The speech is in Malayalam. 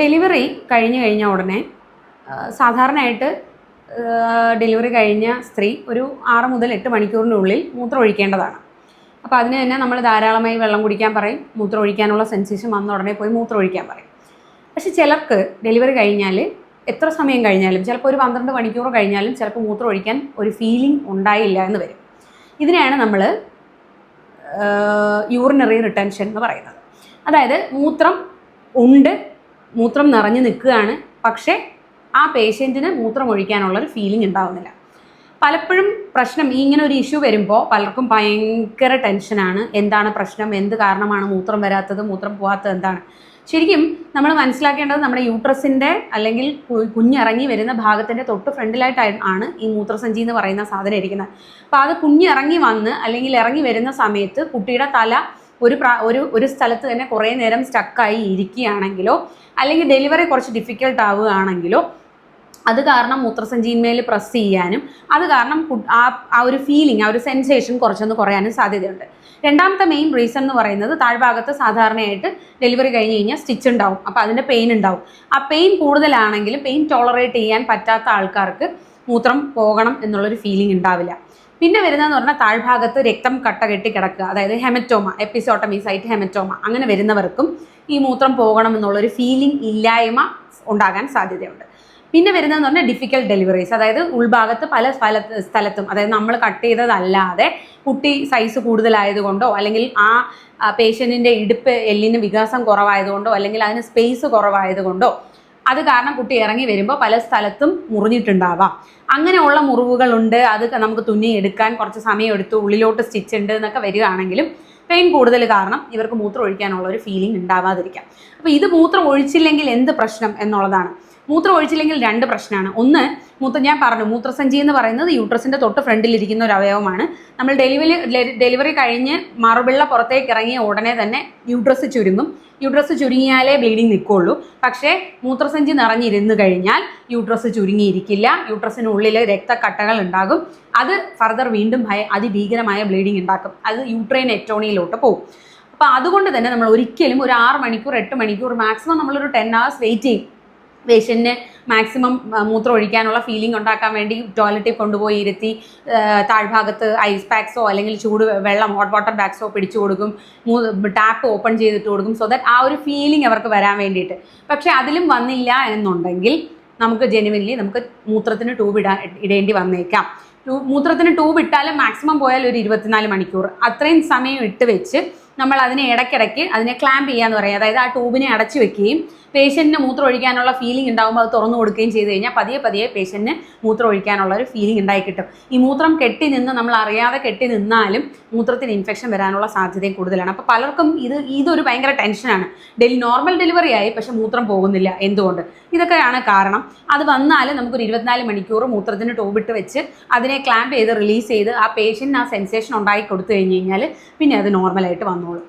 ഡെലിവറി കഴിഞ്ഞ ഉടനെ സാധാരണയായിട്ട് ഡെലിവറി കഴിഞ്ഞ സ്ത്രീ ഒരു 6 മുതൽ 8 മണിക്കൂറിനുള്ളിൽ മൂത്രം ഒഴിക്കേണ്ടതാണ്. അപ്പോൾ അതിന് തന്നെ നമ്മൾ ധാരാളമായി വെള്ളം കുടിക്കാൻ പറയും. മൂത്രം ഒഴിക്കാനുള്ള സെൻസേഷൻ വന്ന ഉടനെ പോയി മൂത്രം ഒഴിക്കാൻ പറയും. പക്ഷെ ചിലർക്ക് ഡെലിവറി കഴിഞ്ഞാൽ എത്ര സമയം കഴിഞ്ഞാലും, ചിലപ്പോൾ ഒരു 12 മണിക്കൂർ കഴിഞ്ഞാലും ചിലപ്പോൾ മൂത്രം ഒഴിക്കാൻ ഒരു ഫീലിംഗ് ഉണ്ടായില്ല എന്ന് വരും. ഇതിനെയാണ് നമ്മൾ യൂറിനറി റിട്ടൻഷൻ എന്ന് പറയുന്നത്. അതായത് മൂത്രം നിറഞ്ഞു നിൽക്കുകയാണ്, പക്ഷേ ആ പേഷ്യൻറ്റിന് മൂത്രം ഒഴിക്കാനുള്ളൊരു ഫീലിംഗ് ഉണ്ടാവുന്നില്ല. പലപ്പോഴും പ്രശ്നം ഇങ്ങനെ ഒരു ഇഷ്യൂ വരുമ്പോൾ പലർക്കും ഭയങ്കര ടെൻഷനാണ്. എന്താണ് പ്രശ്നം, എന്ത് കാരണമാണ് മൂത്രം വരാത്തത്, മൂത്രം പോകാത്തത് എന്താണ്? ശരിക്കും നമ്മൾ മനസ്സിലാക്കേണ്ടത് നമ്മുടെ യൂട്രസിൻ്റെ അല്ലെങ്കിൽ കുഞ്ഞിറങ്ങി വരുന്ന ഭാഗത്തിൻ്റെ തൊട്ട് ഫ്രണ്ടിലായിട്ടാണ് ഈ മൂത്രസഞ്ചി എന്ന് പറയുന്ന സാധനം ഇരിക്കുന്നത്. അപ്പോൾ അത് കുഞ്ഞിറങ്ങി വന്ന് അല്ലെങ്കിൽ ഇറങ്ങി വരുന്ന സമയത്ത് കുട്ടിയുടെ തല ഒരു സ്ഥലത്ത് തന്നെ കുറേ നേരം സ്റ്റക്കായി ഇരിക്കുകയാണെങ്കിലോ അല്ലെങ്കിൽ ഡെലിവറി കുറച്ച് ഡിഫിക്കൽട്ട് ആവുകയാണെങ്കിലോ അത് കാരണം മൂത്രസഞ്ചിന്മേൽ പ്രസ് ചെയ്യാനും അത് കാരണം ആ ഒരു ഫീലിംഗ്, ആ ഒരു സെൻസേഷൻ കുറച്ചൊന്ന് കുറയാനും സാധ്യതയുണ്ട്. രണ്ടാമത്തെ മെയിൻ റീസൺ എന്ന് പറയുന്നത് താഴ്ഭാഗത്ത് സാധാരണയായിട്ട് ഡെലിവറി കഴിഞ്ഞ് കഴിഞ്ഞാൽ സ്റ്റിച്ച് ഉണ്ടാവും. അപ്പോൾ അതിൻ്റെ പെയിൻ ഉണ്ടാവും. ആ പെയിൻ കൂടുതലാണെങ്കിലും പെയിൻ ടോളറേറ്റ് ചെയ്യാൻ പറ്റാത്ത ആൾക്കാർക്ക് മൂത്രം പോകണം എന്നുള്ളൊരു ഫീലിംഗ് ഉണ്ടാവില്ല. പിന്നെ വരുന്നതെന്ന് പറഞ്ഞാൽ താഴ്ഭാഗത്ത് രക്തം കട്ട കെട്ടി കിടക്കുക, അതായത് ഹെമറ്റോമ, എപ്പിസോട്ടമി സൈറ്റ് ഹെമറ്റോമ, അങ്ങനെ വരുന്നവർക്കും ഈ മൂത്രം പോകണം എന്നുള്ളൊരു ഫീലിംഗ് ഇല്ലായ്മ ഉണ്ടാകാൻ സാധ്യതയുണ്ട്. പിന്നെ വരുന്നതെന്ന് പറഞ്ഞാൽ ഡിഫിക്കൽട്ട് ഡെലിവറീസ്, അതായത് ഉൾഭാഗത്ത് പല സ്ഥലത്തും, അതായത് നമ്മൾ കട്ട് ചെയ്തതല്ലാതെ കുട്ടി സൈസ് കൂടുതലായതുകൊണ്ടോ അല്ലെങ്കിൽ ആ പേഷ്യൻറ്റിൻ്റെ ഇടുപ്പ് എല്ലിന് വികാസം കുറവായതുകൊണ്ടോ അല്ലെങ്കിൽ അതിന് സ്പേസ് കുറവായതുകൊണ്ടോ അത് കാരണം കുട്ടി ഇറങ്ങി വരുമ്പോൾ പല സ്ഥലത്തും മുറിഞ്ഞിട്ടുണ്ടാവാം. അങ്ങനെയുള്ള മുറിവുകളുണ്ട്, അത് നമുക്ക് തുന്നി എടുക്കാൻ കുറച്ച് സമയം എടുത്തു, ഉള്ളിലോട്ട് സ്റ്റിച്ച് ഉണ്ട് എന്നൊക്കെ വരികയാണെങ്കിലും പെയിൻ കൂടുതൽ കാരണം ഇവർക്ക് മൂത്രം ഒഴിക്കാനുള്ള ഒരു ഫീലിംഗ് ഉണ്ടാവാതിരിക്കാം. അപ്പോൾ ഇത് മൂത്രം ഒഴിച്ചില്ലെങ്കിൽ എന്ത് പ്രശ്നം എന്നുള്ളതാണ്. മൂത്രം ഒഴിച്ചില്ലെങ്കിൽ 2 പ്രശ്നമാണ്. ഒന്ന്, ഞാൻ പറഞ്ഞു മൂത്രസഞ്ചി എന്ന് പറയുന്നത് യൂട്രസിൻ്റെ തൊട്ട് ഫ്രണ്ടിലിരിക്കുന്ന ഒരു അവയവമാണ്. നമ്മൾ ഡെലിവറി കഴിഞ്ഞ് മറുപിള്ള പുറത്തേക്ക് ഇറങ്ങിയ ഉടനെ തന്നെ യൂട്രസ് ചുരുങ്ങും. യൂട്രസ് ചുരുങ്ങിയാലേ ബ്ലീഡിങ് നിൽക്കുള്ളൂ. പക്ഷേ മൂത്രസഞ്ചി നിറഞ്ഞിരുന്ന് കഴിഞ്ഞാൽ യൂട്രസ് ചുരുങ്ങിയിരിക്കില്ല. യൂട്രസിനുള്ളിൽ രക്തക്കട്ടകൾ ഉണ്ടാകും. അത് ഫർദർ വീണ്ടും അതിഭീകരമായ ബ്ലീഡിങ് ഉണ്ടാക്കും. അത് യൂട്രൈൻ എറ്റോണിയിലോട്ട് പോകും. അപ്പോൾ അതുകൊണ്ട് തന്നെ നമ്മൾ ഒരിക്കലും ഒരു 6 മണിക്കൂർ 8 മണിക്കൂർ മാക്സിമം നമ്മളൊരു 10 hours വെയിറ്റ് ചെയ്യും. പേഷ്യൻറ്റിന് മാക്സിമം മൂത്രം ഒഴിക്കാനുള്ള ഫീലിംഗ് ഉണ്ടാക്കാൻ വേണ്ടി ടോയ്ലറ്റിൽ കൊണ്ടുപോയി ഇരുത്തി താഴ്ഭാഗത്ത് ഐസ് പാക്സോ അല്ലെങ്കിൽ വെള്ളം ഹോട്ട് വാട്ടർ ബാഗ്സോ പിടിച്ചു കൊടുക്കും. ടാപ്പ് ഓപ്പൺ ചെയ്തിട്ട് കൊടുക്കും. സോ ദാറ്റ് ആ ഒരു ഫീലിംഗ് അവർക്ക് വരാൻ വേണ്ടിയിട്ട്. പക്ഷേ അതിലും വന്നില്ല എന്നുണ്ടെങ്കിൽ നമുക്ക് മൂത്രത്തിന് ട്യൂബ് ഇടേണ്ടി വന്നേക്കാം. മൂത്രത്തിന് ട്യൂബ് ഇട്ടാലും മാക്സിമം പോയാൽ ഒരു 24 മണിക്കൂർ അത്രയും സമയം ഇട്ട് വെച്ച് നമ്മൾ അതിനെ ഇടയ്ക്കിടയ്ക്ക് അതിനെ ക്ലാമ്പ് ചെയ്യാന്ന് പറയും. അതായത് ആ ട്യൂബിനെ അടച്ചു വെക്കുകയും പേഷ്യൻറ്റിന് മൂത്രം ഒഴിക്കാനുള്ള ഫീലിംഗ് ഉണ്ടാകുമ്പോൾ അത് തുറന്നു കൊടുക്കുകയും ചെയ്ത് കഴിഞ്ഞാൽ പതിയെ പേഷ്യൻറ്റിന് മൂത്രം ഒഴിക്കാനുള്ള ഒരു ഫീലിംഗ് ഉണ്ടായി കിട്ടും. ഈ മൂത്രം കെട്ടി നിന്ന് നമ്മൾ അറിയാതെ കെട്ടി നിന്നാലും മൂത്രത്തിന് ഇൻഫെക്ഷൻ വരാനുള്ള സാധ്യതയും കൂടുതലാണ്. അപ്പോൾ പലർക്കും ഇതൊരു ഭയങ്കര ടെൻഷനാണ്. നോർമൽ ഡെലിവറി ആയി പക്ഷെ മൂത്രം പോകുന്നില്ല, എന്തുകൊണ്ട്? ഇതൊക്കെയാണ് കാരണം. അത് വന്നാൽ നമുക്കൊരു 24 മണിക്കൂർ മൂത്രത്തിന് ട്യൂബിട്ട് വെച്ച് അതിനെ ക്ലാമ്പ് ചെയ്ത് റിലീസ് ചെയ്ത് ആ പേഷ്യൻറ്റിന് ആ സെൻസേഷൻ ഉണ്ടാക്കി കൊടുത്തു കഴിഞ്ഞ് കഴിഞ്ഞാൽ പിന്നെ അത് നോർമലായിട്ട് വന്നോളും.